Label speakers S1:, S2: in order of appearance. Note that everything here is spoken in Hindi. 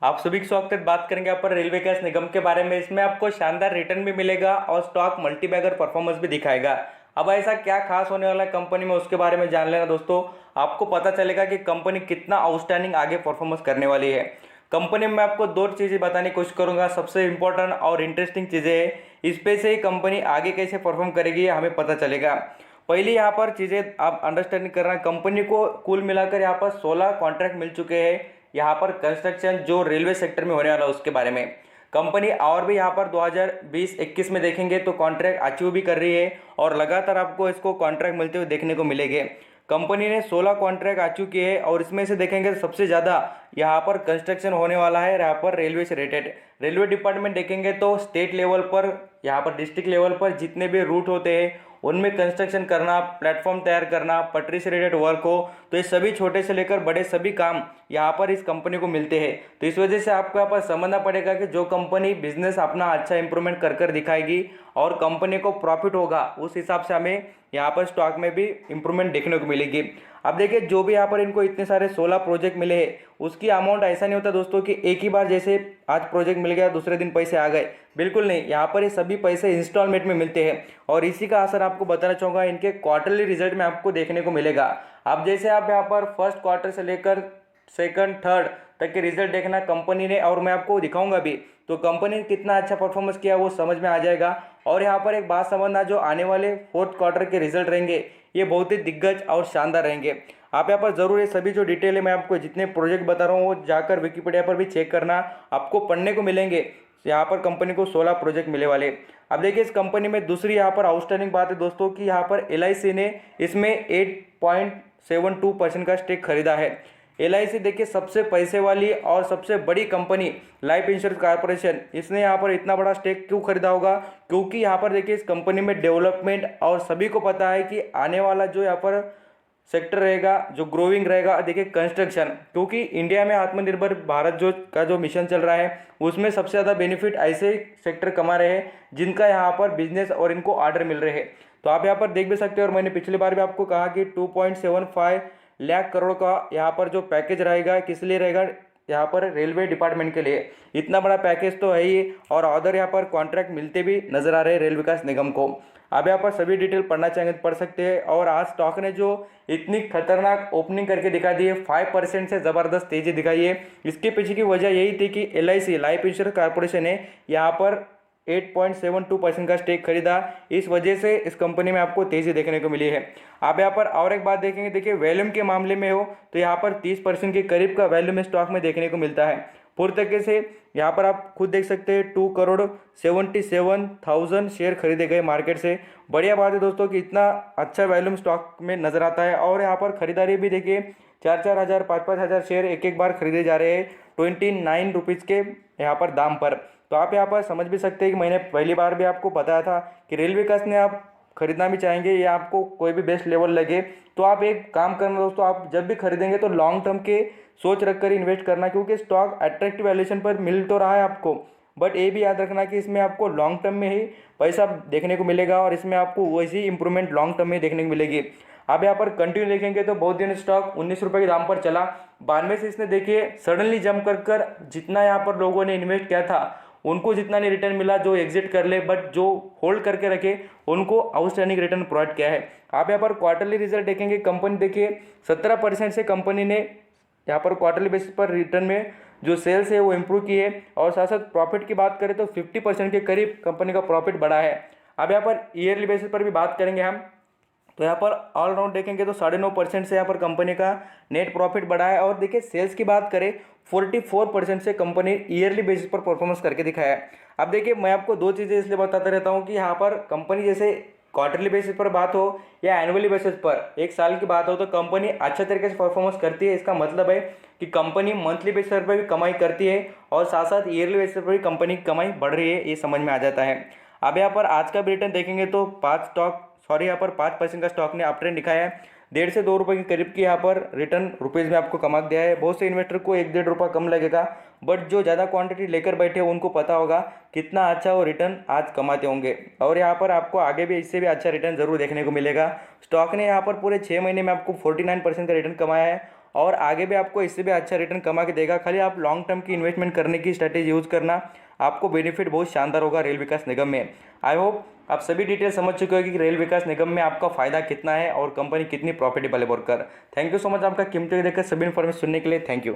S1: आप सभी के स्वागत है। बात करेंगे यहाँ पर रेलवे विकास निगम के बारे में। इसमें आपको शानदार रिटर्न भी मिलेगा और स्टॉक मल्टीबैगर परफॉर्मेंस भी दिखाएगा। अब ऐसा क्या खास होने वाला है कंपनी में, उसके बारे में जान लेना दोस्तों। आपको पता चलेगा कि कंपनी कितना आउटस्टैंडिंग आगे परफॉर्मेंस करने वाली है। कंपनी में आपको दो चीज़ें बताने की कोशिश करूंगा। सबसे इंपॉर्टेंट और इंटरेस्टिंग चीज़ें है, इस पे से ही कंपनी आगे कैसे परफॉर्म करेगी हमें पता चलेगा। पहली यहाँ पर चीज़ें आप अंडरस्टैंडिंग करना, कंपनी को कुल मिलाकर यहाँ पर 16 कॉन्ट्रैक्ट मिल चुके हैं। यहाँ पर कंस्ट्रक्शन जो रेलवे सेक्टर में होने वाला है उसके बारे में कंपनी और भी यहाँ पर 2020-21 में देखेंगे तो कॉन्ट्रैक्ट अचीव भी कर रही है और लगातार आपको इसको कॉन्ट्रैक्ट मिलते हुए देखने को मिलेंगे। कंपनी ने 16 कॉन्ट्रैक्ट अचीव किए हैं और इसमें से देखेंगे सबसे ज़्यादा यहाँ पर कंस्ट्रक्शन होने वाला है यहाँ पर रेलवे से रिलेटेड। रेलवे डिपार्टमेंट देखेंगे तो स्टेट लेवल पर, यहाँ पर डिस्ट्रिक्ट लेवल पर जितने भी रूट होते हैं उनमें कंस्ट्रक्शन करना, प्लेटफॉर्म तैयार करना, पटरी से रिलेटेड वर्क हो, तो ये सभी छोटे से लेकर बड़े सभी काम यहाँ पर इस कंपनी को मिलते हैं। तो इस वजह से आपको यहाँ पर समझना पड़ेगा कि जो कंपनी बिजनेस अपना अच्छा इंप्रूवमेंट कर दिखाएगी और कंपनी को प्रॉफिट होगा, उस हिसाब से हमें यहाँ पर स्टॉक में भी इंप्रूवमेंट देखने को मिलेगी। अब देखिए, जो भी यहाँ पर इनको इतने सारे 16 प्रोजेक्ट मिले हैं उसकी अमाउंट ऐसा नहीं होता दोस्तों कि एक ही बार जैसे आज प्रोजेक्ट मिल गया दूसरे दिन पैसे आ गए। बिल्कुल नहीं, यहाँ पर ये सभी पैसे इंस्टॉलमेंट में मिलते हैं और इसी का असर आपको बताना चाहूँगा इनके क्वार्टरली रिजल्ट में आपको देखने को मिलेगा। अब जैसे आप यहाँ पर फर्स्ट क्वार्टर से लेकर सेकंड थर्ड तक के रिजल्ट देखना कंपनी ने, और मैं आपको दिखाऊंगा भी, तो कंपनी ने कितना अच्छा परफॉर्मेंस किया वो समझ में आ जाएगा। और यहाँ पर एक बात समझना, जो आने वाले फोर्थ क्वार्टर के रिजल्ट रहेंगे ये बहुत ही दिग्गज और शानदार रहेंगे। आप यहाँ पर जरूर ये सभी जो डिटेल है मैं आपको जितने प्रोजेक्ट बता रहा हूँ वो जाकर विकिपीडिया पर भी चेक करना, आपको पढ़ने को मिलेंगे। यहाँ पर कंपनी को 16 प्रोजेक्ट मिले वाले। अब देखिए, इस कंपनी में दूसरी यहाँ पर आउटस्टैंडिंग बात है दोस्तों कि यहाँ पर LIC ने इसमें 8.72% का स्टेक खरीदा है। LIC देखिए सबसे पैसे वाली और सबसे बड़ी कंपनी लाइफ इंश्योरेंस कॉर्पोरेशन, इसने यहाँ पर इतना बड़ा स्टेक क्यों खरीदा होगा? क्योंकि यहाँ पर देखिए इस कंपनी में डेवलपमेंट, और सभी को पता है कि आने वाला जो यहाँ पर सेक्टर रहेगा जो ग्रोइंग रहेगा, देखिए कंस्ट्रक्शन, क्योंकि इंडिया में आत्मनिर्भर भारत जो मिशन चल रहा है उसमें सबसे ज़्यादा बेनिफिट ऐसे सेक्टर कमा रहे हैं जिनका यहाँ पर बिजनेस और इनको ऑर्डर मिल रहे हैं। तो आप यहाँ पर देख भी सकते हो, और मैंने पिछली बार भी आपको कहा कि 2.75 लाख करोड़ का यहाँ पर जो पैकेज रहेगा किस लिए रहेगा, यहाँ पर रेलवे डिपार्टमेंट के लिए। इतना बड़ा पैकेज तो है ही, और अदर यहाँ पर कॉन्ट्रैक्ट मिलते भी नजर आ रहे हैं रेल विकास निगम को। आप यहाँ पर सभी डिटेल पढ़ना चाहेंगे तो पढ़ सकते हैं। और आज स्टॉक ने जो इतनी खतरनाक ओपनिंग करके दिखा दी है, 5% से ज़बरदस्त तेजी दिखाई है। इसके पीछे की वजह यही थी कि LIC लाइफ इंश्योरेंस कॉर्पोरेशन ने यहाँ पर 8.72% का स्टेक खरीदा। इस वजह से इस कंपनी में आपको तेजी देखने को मिली है। आप यहाँ पर और एक बात देखेंगे, देखिए वैल्यूम के मामले में हो तो यहाँ पर 30% के करीब का वैल्यूम स्टॉक में देखने को मिलता है। पूरी तरीके से यहाँ पर आप खुद देख सकते हैं 2,77,000 शेयर खरीदे गए मार्केट से। बढ़िया बात है दोस्तों कि इतना अच्छा वैल्यूम स्टॉक में नजर आता है। और यहाँ पर खरीदारी भी देखिए 4-4 हज़ार 5-5 हज़ार शेयर एक बार खरीदे जा रहे हैं 29 रुपीज़ के यहाँ पर दाम पर। तो आप यहाँ पर समझ भी सकते हैं कि मैंने पहली बार भी आपको बताया था कि रेल विकास ने आप खरीदना भी चाहेंगे या आपको कोई भी बेस्ट लेवल लगे तो आप एक काम करना दोस्तों, आप जब भी खरीदेंगे तो लॉन्ग टर्म के सोच रखकर इन्वेस्ट करना, क्योंकि स्टॉक अट्रैक्टिव वैल्यूएशन पर मिल तो रहा है आपको, बट ये भी याद रखना कि इसमें आपको लॉन्ग टर्म में ही पैसा देखने को मिलेगा और इसमें आपको वैसी इंप्रूवमेंट लॉन्ग टर्म में देखने को मिलेगी। आप यहाँ पर कंटिन्यू देखेंगे तो बहुत दिन स्टॉक 19 रुपये के दाम पर चला, 92 से इसने देखिए सडनली जंप कर जितना यहाँ पर लोगों ने इन्वेस्ट किया था उनको जितना नहीं रिटर्न मिला, जो एग्जिट कर ले बट जो होल्ड करके रखे उनको आउटस्टैंडिंग रिटर्न प्रोवाइड किया है। आप यहाँ पर क्वार्टरली रिजल्ट देखेंगे, कंपनी देखिए 17% से कंपनी ने यहाँ पर क्वार्टरली बेसिस पर रिटर्न में जो सेल्स है वो इम्प्रूव की है, और साथ साथ प्रॉफिट की बात करें तो 50% के करीब कंपनी का प्रॉफिट बढ़ा है। अब यहाँ पर ईयरली बेसिस पर भी बात करेंगे हम, तो यहाँ पर ऑलराउंड देखेंगे तो 9.5% से यहाँ पर कंपनी का नेट प्रॉफिट बढ़ा है। और देखिए सेल्स की बात करें 44% से कंपनी ईयरली बेसिस पर परफॉर्मेंस करके दिखाया है। अब देखिए, मैं आपको दो चीज़ें इसलिए बताता रहता हूँ कि यहाँ पर कंपनी जैसे क्वार्टरली बेसिस पर बात हो या एनुअली बेसिस पर एक साल की बात हो तो कंपनी अच्छा तरीके से परफॉर्मेंस करती है। इसका मतलब है कि कंपनी मंथली बेसिस पर भी कमाई करती है और साथ साथ ईयरली बेसिस पर भी कंपनी की कमाई बढ़ रही है, ये समझ में आ जाता है। अब यहाँ पर आज का भी रिटर्न देखेंगे तो 5% का स्टॉक ने अप ट्रेंड दिखाया है। 1.5 से 2 रुपये के करीब की यहाँ पर रिटर्न रुपीज़ में आपको कमा दिया है। बहुत से इन्वेस्टर को 1-1.5 रुपये कम लगेगा, बट जो ज़्यादा क्वांटिटी लेकर बैठे हैं उनको पता होगा कितना अच्छा वो रिटर्न आज कमाते होंगे। और यहाँ पर आपको आगे भी इससे भी अच्छा रिटर्न जरूर देखने को मिलेगा। स्टॉक ने यहाँ पर पूरे 6 महीने में आपको 49% का रिटर्न कमाया है और आगे भी आपको इससे भी अच्छा रिटर्न कमा के देगा। खाली आप लॉन्ग टर्म की इन्वेस्टमेंट करने की स्ट्रैटेजी यूज़ करना, आपको बेनिफिट बहुत शानदार होगा रेल विकास निगम में। आई होप आप सभी डिटेल समझ चुके हो कि रेल विकास निगम में आपका फायदा कितना है और कंपनी कितनी प्रॉफिटेबल है बोलकर। थैंक यू सो मच आपका कीमती देकर सभी इन्फॉर्मेशन सुनने के लिए। Thank you.